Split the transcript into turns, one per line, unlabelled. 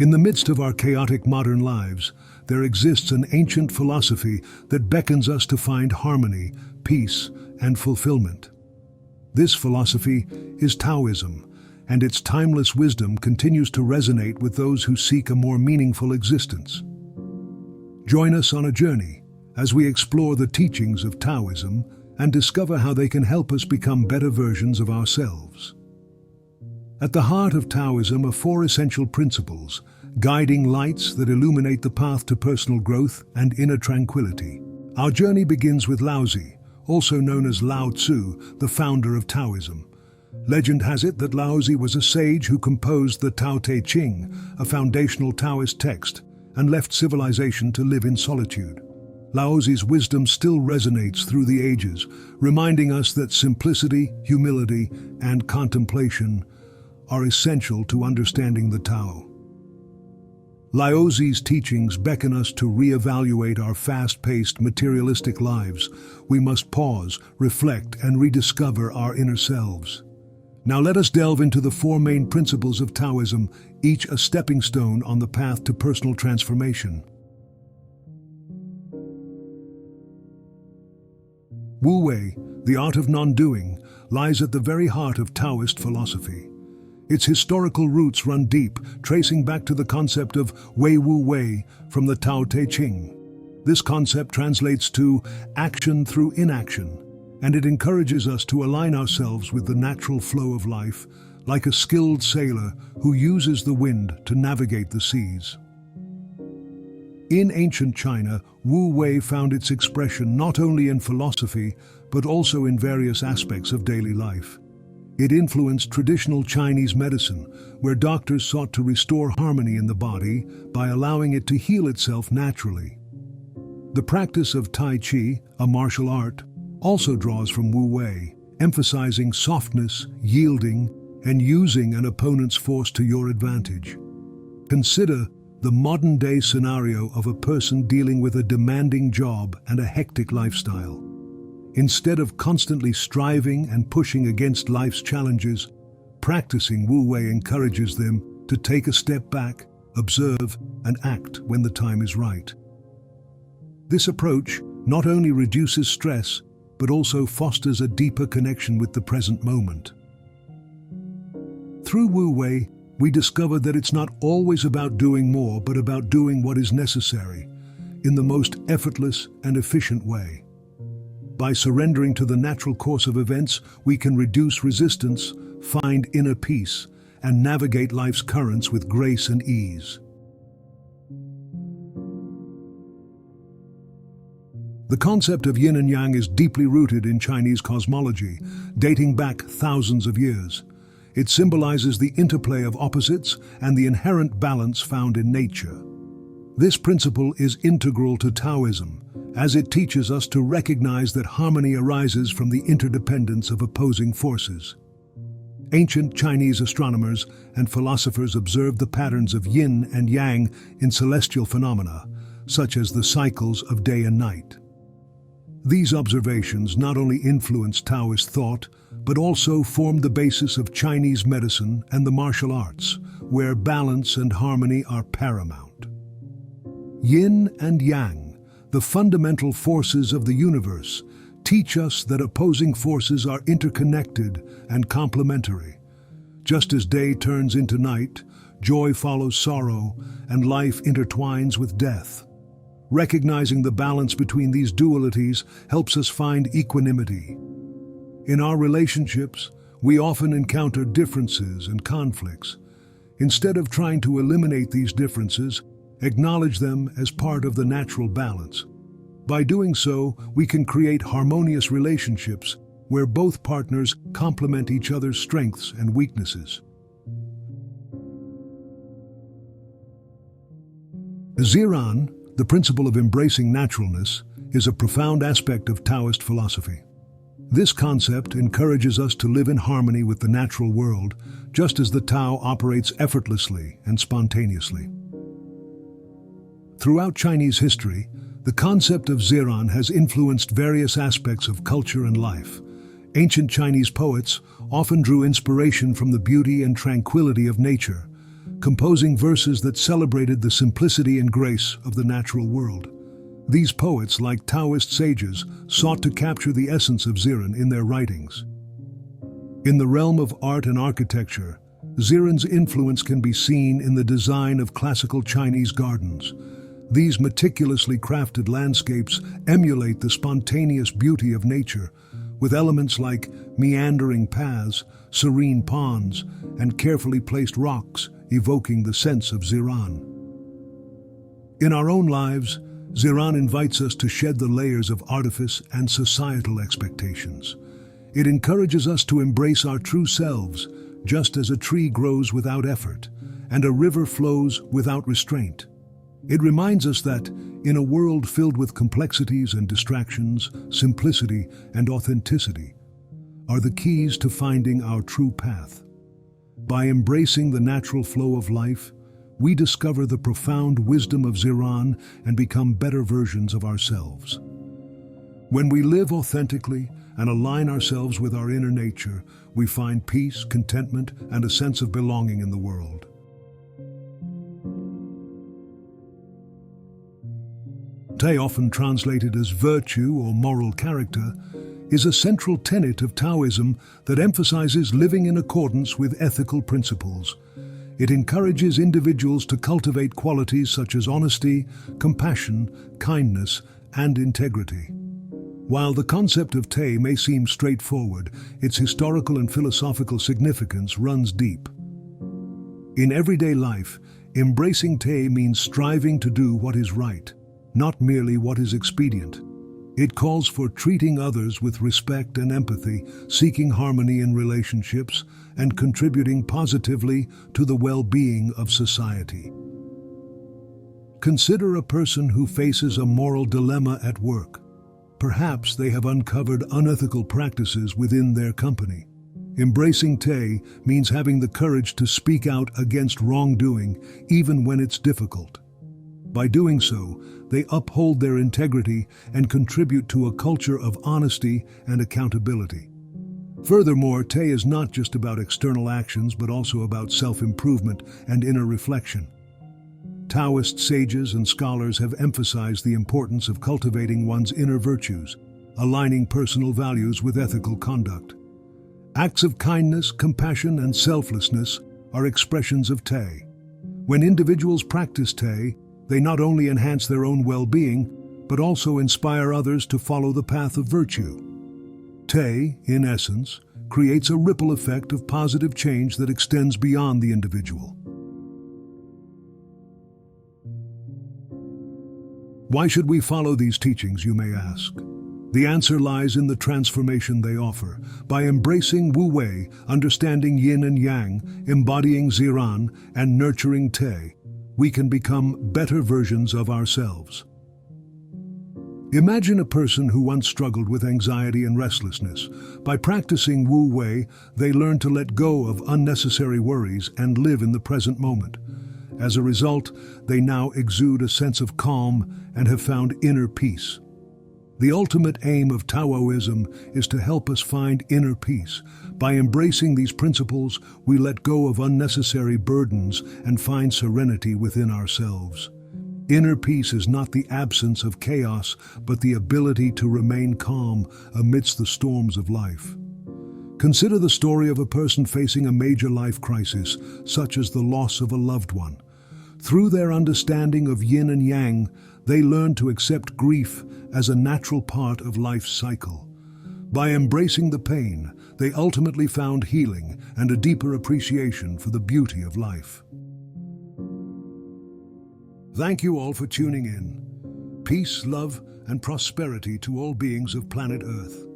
In the midst of our chaotic modern lives, there exists an ancient philosophy that beckons us to find harmony, peace, and fulfillment. This philosophy is Taoism, and its timeless wisdom continues to resonate with those who seek a more meaningful existence. Join us on a journey as we explore the teachings of Taoism and discover how they can help us become better versions of ourselves. At the heart of Taoism are four essential principles, guiding lights that illuminate the path to personal growth and inner tranquility. Our journey begins with Laozi, also known as Lao Tzu, the founder of Taoism. Legend has it that Laozi was a sage who composed the Tao Te Ching, a foundational Taoist text, and left civilization to live in solitude. Laozi's wisdom still resonates through the ages, reminding us that simplicity, humility, and contemplation are essential to understanding the Tao. Laozi's teachings beckon us to reevaluate our fast-paced, materialistic lives. We must pause, reflect, and rediscover our inner selves. Now let us delve into the four main principles of Taoism, each a stepping stone on the path to personal transformation. Wu Wei, the art of non-doing, lies at the very heart of Taoist philosophy. Its historical roots run deep, tracing back to the concept of Wei Wu Wei from the Tao Te Ching. This concept translates to action through inaction, and it encourages us to align ourselves with the natural flow of life, like a skilled sailor who uses the wind to navigate the seas. In ancient China, Wu Wei found its expression not only in philosophy, but also in various aspects of daily life. It influenced traditional Chinese medicine, where doctors sought to restore harmony in the body by allowing it to heal itself naturally. The practice of Tai Chi, a martial art, also draws from Wu Wei, emphasizing softness, yielding, and using an opponent's force to your advantage. Consider the modern-day scenario of a person dealing with a demanding job and a hectic lifestyle. Instead of constantly striving and pushing against life's challenges, practicing Wu Wei encourages them to take a step back, observe, and act when the time is right. This approach not only reduces stress, but also fosters a deeper connection with the present moment. Through Wu Wei, we discover that it's not always about doing more, but about doing what is necessary, in the most effortless and efficient way. By surrendering to the natural course of events, we can reduce resistance, find inner peace, and navigate life's currents with grace and ease. The concept of yin and yang is deeply rooted in Chinese cosmology, dating back thousands of years. It symbolizes the interplay of opposites and the inherent balance found in nature. This principle is integral to Taoism, as it teaches us to recognize that harmony arises from the interdependence of opposing forces. Ancient Chinese astronomers and philosophers observed the patterns of yin and yang in celestial phenomena, such as the cycles of day and night. These observations not only influenced Taoist thought, but also formed the basis of Chinese medicine and the martial arts, where balance and harmony are paramount. Yin and yang, the fundamental forces of the universe, teach us that opposing forces are interconnected and complementary. Just as day turns into night, joy follows sorrow, and life intertwines with death. Recognizing the balance between these dualities helps us find equanimity. In our relationships, we often encounter differences and conflicts. Instead of trying to eliminate these differences, acknowledge them as part of the natural balance. By doing so, we can create harmonious relationships where both partners complement each other's strengths and weaknesses. Ziran, the principle of embracing naturalness, is a profound aspect of Taoist philosophy. This concept encourages us to live in harmony with the natural world, just as the Tao operates effortlessly and spontaneously. Throughout Chinese history, the concept of Ziran has influenced various aspects of culture and life. Ancient Chinese poets often drew inspiration from the beauty and tranquility of nature, composing verses that celebrated the simplicity and grace of the natural world. These poets, like Taoist sages, sought to capture the essence of Ziran in their writings. In the realm of art and architecture, Ziran's influence can be seen in the design of classical Chinese gardens. These meticulously crafted landscapes emulate the spontaneous beauty of nature, with elements like meandering paths, serene ponds, and carefully placed rocks evoking the sense of Ziran. In our own lives, Ziran invites us to shed the layers of artifice and societal expectations. It encourages us to embrace our true selves, just as a tree grows without effort and a river flows without restraint. It reminds us that, in a world filled with complexities and distractions, simplicity and authenticity are the keys to finding our true path. By embracing the natural flow of life, we discover the profound wisdom of Ziran and become better versions of ourselves. When we live authentically and align ourselves with our inner nature, we find peace, contentment, and a sense of belonging in the world. Te, often translated as virtue or moral character, is a central tenet of Taoism that emphasizes living in accordance with ethical principles. It encourages individuals to cultivate qualities such as honesty, compassion, kindness, and integrity. While the concept of Te may seem straightforward, its historical and philosophical significance runs deep. In everyday life, embracing Te means striving to do what is right, not merely what is expedient. It calls for treating others with respect and empathy, seeking harmony in relationships, and contributing positively to the well-being of society. Consider a person who faces a moral dilemma at work. Perhaps they have uncovered unethical practices within their company. Embracing Te means having the courage to speak out against wrongdoing, even when it's difficult. By doing so, they uphold their integrity and contribute to a culture of honesty and accountability. Furthermore, Te is not just about external actions, but also about self-improvement and inner reflection. Taoist sages and scholars have emphasized the importance of cultivating one's inner virtues, aligning personal values with ethical conduct. Acts of kindness, compassion, and selflessness are expressions of Te. When individuals practice Te, they not only enhance their own well-being, but also inspire others to follow the path of virtue. Te, in essence, creates a ripple effect of positive change that extends beyond the individual. Why should we follow these teachings, you may ask? The answer lies in the transformation they offer. By embracing Wu Wei, understanding yin and yang, embodying Ziran, and nurturing Te, we can become better versions of ourselves. Imagine a person who once struggled with anxiety and restlessness. By practicing Wu Wei, they learn to let go of unnecessary worries and live in the present moment. As a result, they now exude a sense of calm and have found inner peace. The ultimate aim of Taoism is to help us find inner peace. By embracing these principles, we let go of unnecessary burdens and find serenity within ourselves. Inner peace is not the absence of chaos, but the ability to remain calm amidst the storms of life. Consider the story of a person facing a major life crisis, such as the loss of a loved one. Through their understanding of yin and yang, they learn to accept grief as a natural part of life's cycle. By embracing the pain, they ultimately found healing and a deeper appreciation for the beauty of life. Thank you all for tuning in. Peace, love, and prosperity to all beings of planet Earth.